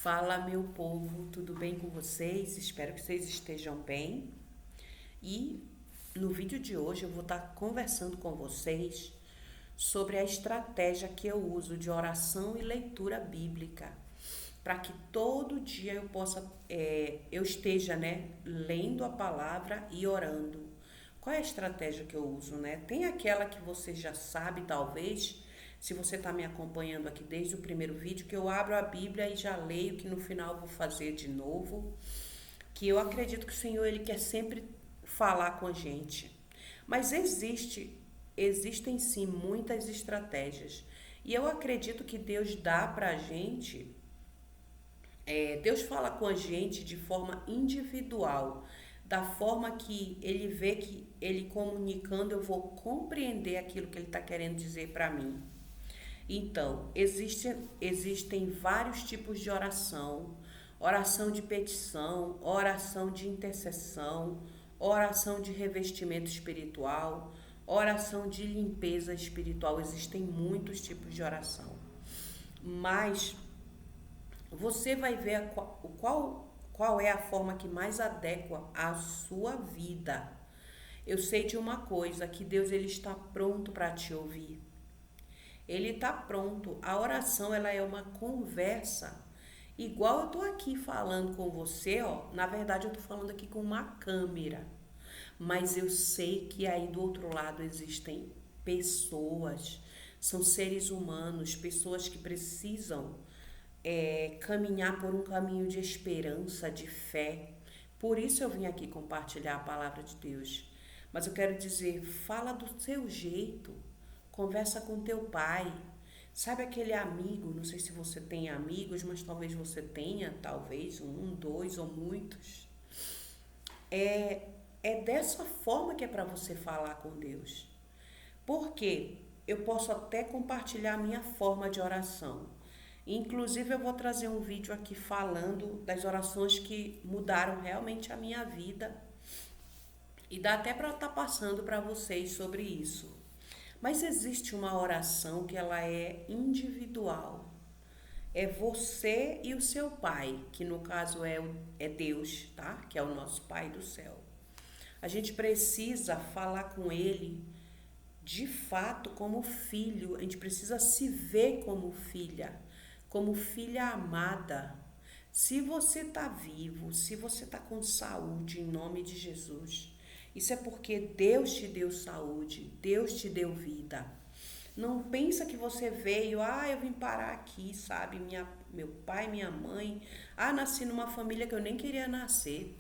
Fala, meu povo, tudo bem com vocês? Espero que vocês estejam bem. E no vídeo de hoje eu vou estar conversando com vocês sobre a estratégia que eu uso de oração e leitura bíblica, para que todo dia eu esteja, lendo a palavra e orando. Qual é a estratégia que eu uso, né? Tem aquela que você já sabe, talvez, se você está me acompanhando aqui desde o primeiro vídeo, que eu abro a Bíblia e já leio, que no final eu vou fazer de novo, que eu acredito que o Senhor, Ele quer sempre falar com a gente. Mas existem sim muitas estratégias. E eu acredito que Deus dá pra gente, Deus fala com a gente de forma individual, da forma que Ele vê que Ele comunicando eu vou compreender aquilo que Ele está querendo dizer para mim. Então, existem vários tipos de oração: oração de petição, oração de intercessão, oração de revestimento espiritual, oração de limpeza espiritual. Existem muitos tipos de oração. Mas você vai ver qual é a forma que mais adequa à sua vida. Eu sei de uma coisa, que Deus ele está pronto para te ouvir. Ele está pronto. A oração ela é uma conversa. Igual eu tô aqui falando com você, ó. Na verdade eu tô falando aqui com uma câmera. Mas eu sei que aí do outro lado existem pessoas, são seres humanos, pessoas que precisam caminhar por um caminho de esperança, de fé. Por isso eu vim aqui compartilhar a palavra de Deus. Mas eu quero dizer, fala do seu jeito, conversa com teu pai. Sabe aquele amigo, não sei se você tem amigos, mas talvez você tenha, talvez um, dois ou muitos. É dessa forma que é para você falar com Deus. Porque eu posso até compartilhar a minha forma de oração. Inclusive, eu vou trazer um vídeo aqui falando das orações que mudaram realmente a minha vida. E dá até para estar passando para vocês sobre isso. Mas existe uma oração que ela é individual. É você e o seu pai, que no caso é Deus, tá? Que é o nosso Pai do céu. A gente precisa falar com ele de fato como filho, a gente precisa se ver como filha amada. Se você está vivo, se você está com saúde, em nome de Jesus, isso é porque Deus te deu saúde, Deus te deu vida. Não pensa que você veio, eu vim parar aqui, sabe? Meu pai, minha mãe, nasci numa família que eu nem queria nascer.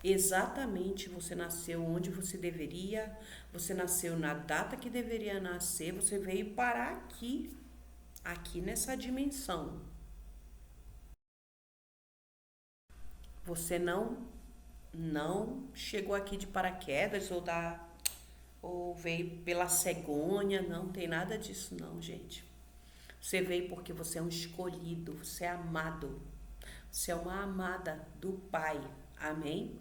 Exatamente, você nasceu onde você deveria, você nasceu na data que deveria nascer, você veio parar aqui nessa dimensão. Você não chegou aqui de paraquedas ou veio pela cegonha, não tem nada disso não, gente. Você veio porque você é um escolhido, você é amado. Você é uma amada do Pai. Amém?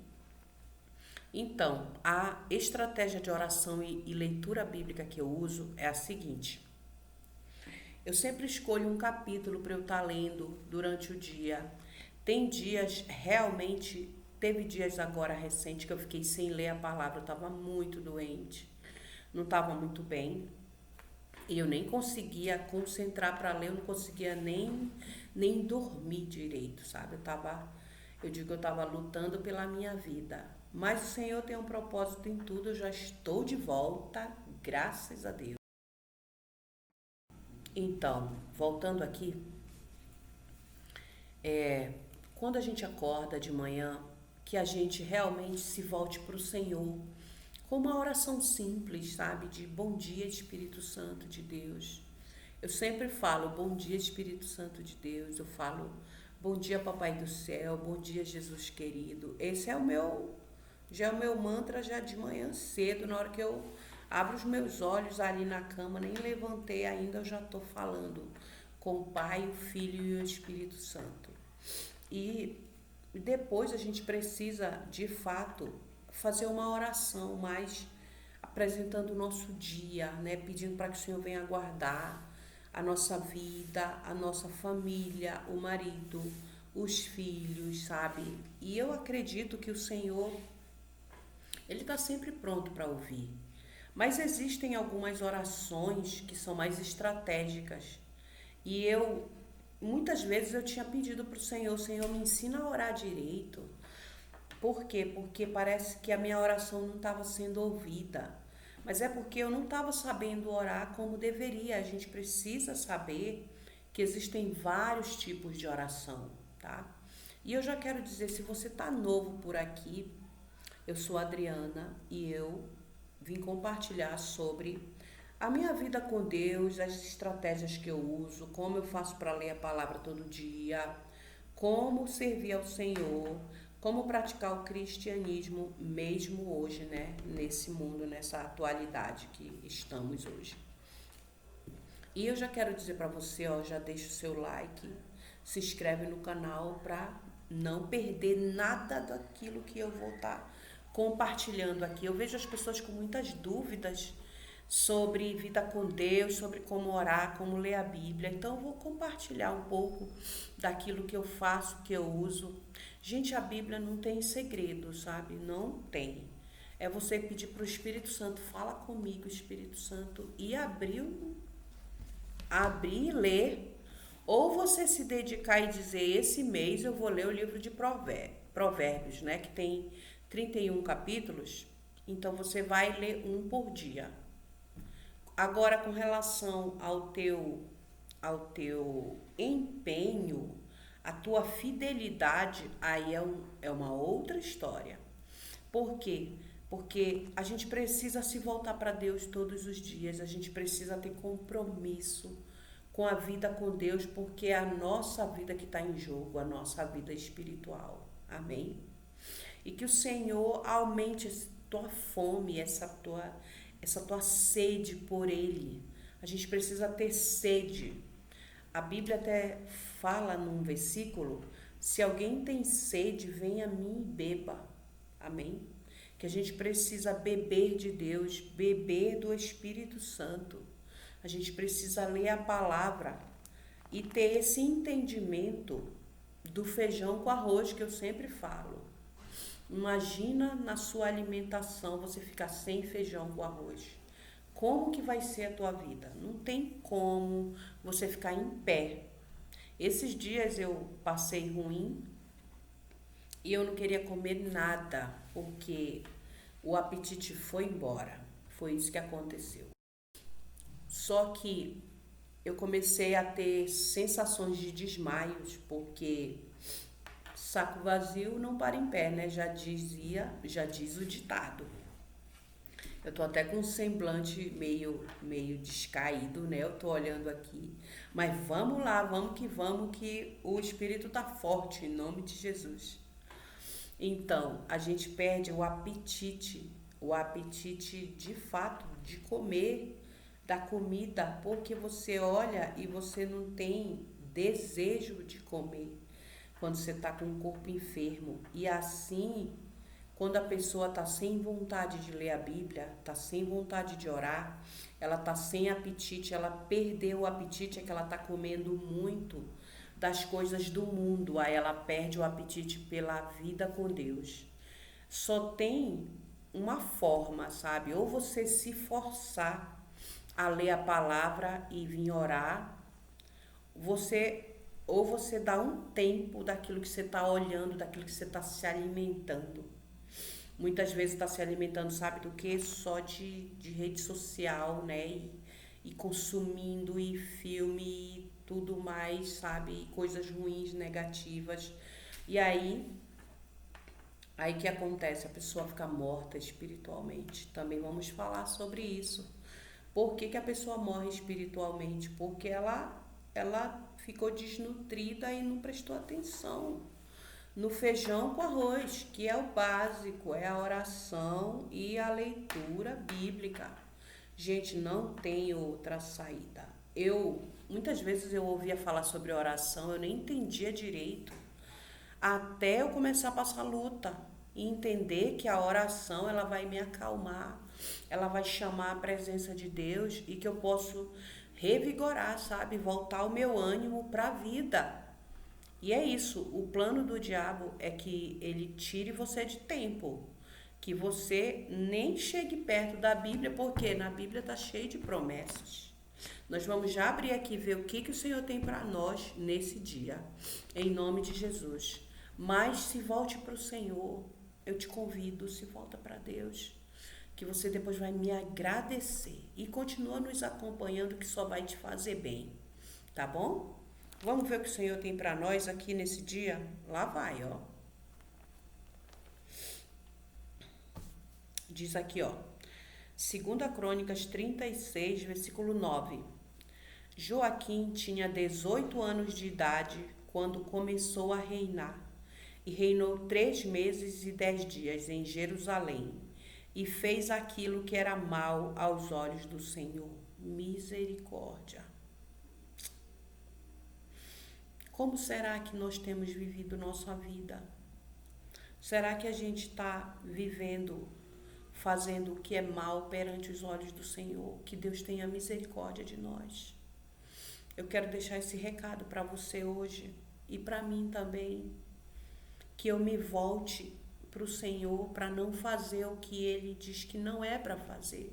Então, a estratégia de oração e leitura bíblica que eu uso é a seguinte: eu sempre escolho um capítulo para eu estar lendo durante o dia. Tem dias, realmente, teve dias agora recente que eu fiquei sem ler a palavra, eu estava muito doente, não estava muito bem. E eu nem conseguia concentrar para ler, eu não conseguia nem dormir direito, sabe? Eu estava lutando pela minha vida. Mas o Senhor tem um propósito em tudo, eu já estou de volta, graças a Deus. Então, voltando aqui, quando a gente acorda de manhã, que a gente realmente se volte para o Senhor, com uma oração simples, sabe? De bom dia, Espírito Santo de Deus. Eu sempre falo bom dia, Espírito Santo de Deus. Eu falo bom dia, Papai do céu. Bom dia, Jesus querido. Esse já é o meu mantra já de manhã cedo, na hora que eu abro os meus olhos ali na cama, nem levantei ainda, eu já estou falando com o Pai, o Filho e o Espírito Santo. E depois a gente precisa, de fato, fazer uma oração mais apresentando o nosso dia, né? Pedindo para que o Senhor venha guardar a nossa vida, a nossa família, o marido, os filhos, sabe? E eu acredito que o Senhor, Ele está sempre pronto para ouvir. Mas existem algumas orações que são mais estratégicas. E muitas vezes eu tinha pedido para o Senhor, me ensina a orar direito. Por quê? Porque parece que a minha oração não estava sendo ouvida. Mas é porque eu não estava sabendo orar como deveria. A gente precisa saber que existem vários tipos de oração, tá? E eu já quero dizer, se você está novo por aqui, eu sou a Adriana e eu vim compartilhar sobre a minha vida com Deus, as estratégias que eu uso, como eu faço para ler a palavra todo dia, como servir ao Senhor, como praticar o cristianismo mesmo hoje, né? Nesse mundo, nessa atualidade que estamos hoje. E eu já quero dizer para você, ó, já deixa o seu like, se inscreve no canal para não perder nada daquilo que eu vou estar compartilhando aqui. Eu vejo as pessoas com muitas dúvidas sobre vida com Deus, sobre como orar, como ler a Bíblia. Então eu vou compartilhar um pouco daquilo que eu faço, que eu uso. Gente, a Bíblia não tem segredo, sabe? Não tem. É você pedir para o Espírito Santo, fala comigo, Espírito Santo, e abrir e ler, ou você se dedicar e dizer, esse mês eu vou ler o livro de Provérbios, né, que tem 31 capítulos, então você vai ler um por dia. Agora, com relação ao teu empenho, a tua fidelidade, aí é uma outra história. Por quê? Porque a gente precisa se voltar para Deus todos os dias, a gente precisa ter compromisso com a vida com Deus, porque é a nossa vida que está em jogo, a nossa vida espiritual. Amém? E que o Senhor aumente essa tua fome, essa tua sede por Ele. A gente precisa ter sede. A Bíblia até fala num versículo, se alguém tem sede, venha a mim e beba. Amém? Que a gente precisa beber de Deus, beber do Espírito Santo. A gente precisa ler a palavra e ter esse entendimento do feijão com arroz que eu sempre falo. Imagina na sua alimentação você ficar sem feijão com arroz. Como que vai ser a tua vida? Não tem como você ficar em pé. Esses dias eu passei ruim e eu não queria comer nada, porque o apetite foi embora. Foi isso que aconteceu. Só que eu comecei a ter sensações de desmaios, porque saco vazio não para em pé, né? Já diz o ditado. Eu tô até com um semblante meio descaído, né? Eu tô olhando aqui. Mas vamos lá, vamos que o Espírito tá forte, em nome de Jesus. Então, a gente perde o apetite de fato de comer da comida, porque você olha e você não tem desejo de comer quando você está com o corpo enfermo. E assim, quando a pessoa está sem vontade de ler a Bíblia, está sem vontade de orar, ela está sem apetite, ela perdeu o apetite, é que ela está comendo muito das coisas do mundo, aí ela perde o apetite pela vida com Deus. Só tem uma forma, sabe? Ou você se forçar a ler a palavra e vir orar, ou você dá um tempo daquilo que você está olhando, daquilo que você está se alimentando. Muitas vezes está se alimentando, sabe do que? Só de rede social, né? E consumindo e filme e tudo mais, sabe? E coisas ruins, negativas. E aí que acontece? A pessoa fica morta espiritualmente. Também vamos falar sobre isso. Por que a pessoa morre espiritualmente? Porque ela ficou desnutrida e não prestou atenção no feijão com arroz, que é o básico, é a oração e a leitura bíblica. Gente, não tem outra saída. Muitas vezes eu ouvia falar sobre oração, eu nem entendia direito, até eu começar a passar luta e entender que a oração ela vai me acalmar, ela vai chamar a presença de Deus e que eu posso revigorar, sabe? Voltar o meu ânimo para a vida. E é isso, o plano do diabo é que ele tire você de tempo, que você nem chegue perto da Bíblia, porque na Bíblia está cheio de promessas. Nós vamos já abrir aqui e ver o que o Senhor tem para nós nesse dia, em nome de Jesus. Mas se volte para o Senhor, eu te convido, se volta para Deus, que você depois vai me agradecer. E continua nos acompanhando, que só vai te fazer bem, tá bom? Vamos ver o que o Senhor tem para nós aqui nesse dia? Lá vai, ó. Diz aqui, ó. 2 Crônicas 36, versículo 9. Joaquim tinha 18 anos de idade quando começou a reinar, e reinou 3 meses e 10 dias em Jerusalém, e fez aquilo que era mal aos olhos do Senhor. Misericórdia. Como será que nós temos vivido nossa vida? Será que a gente está vivendo, fazendo o que é mal perante os olhos do Senhor? Que Deus tenha misericórdia de nós. Eu quero deixar esse recado para você hoje e para mim também, que eu me volte para o Senhor para não fazer o que Ele diz que não é para fazer.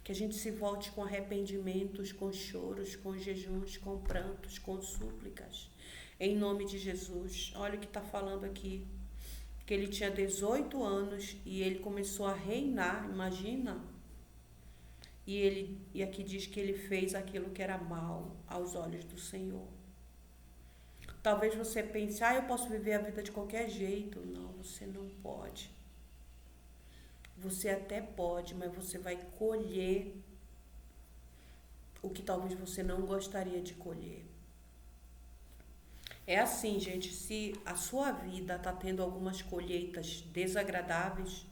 Que a gente se volte com arrependimentos, com choros, com jejuns, com prantos, com súplicas. Em nome de Jesus. Olha o que está falando aqui. Que ele tinha 18 anos e ele começou a reinar, imagina? E aqui diz que ele fez aquilo que era mal aos olhos do Senhor. Talvez você pense, eu posso viver a vida de qualquer jeito. Não, você não pode. Você até pode, mas você vai colher o que talvez você não gostaria de colher. É assim, gente, se a sua vida está tendo algumas colheitas desagradáveis,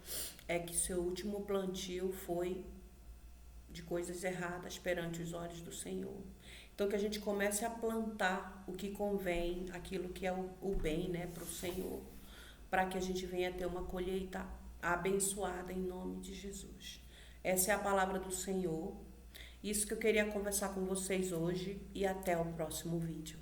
é que seu último plantio foi de coisas erradas perante os olhos do Senhor. Então, que a gente comece a plantar o que convém, aquilo que é o bem, né, para o Senhor, para que a gente venha ter uma colheita abençoada em nome de Jesus. Essa é a palavra do Senhor. Isso que eu queria conversar com vocês hoje e até o próximo vídeo.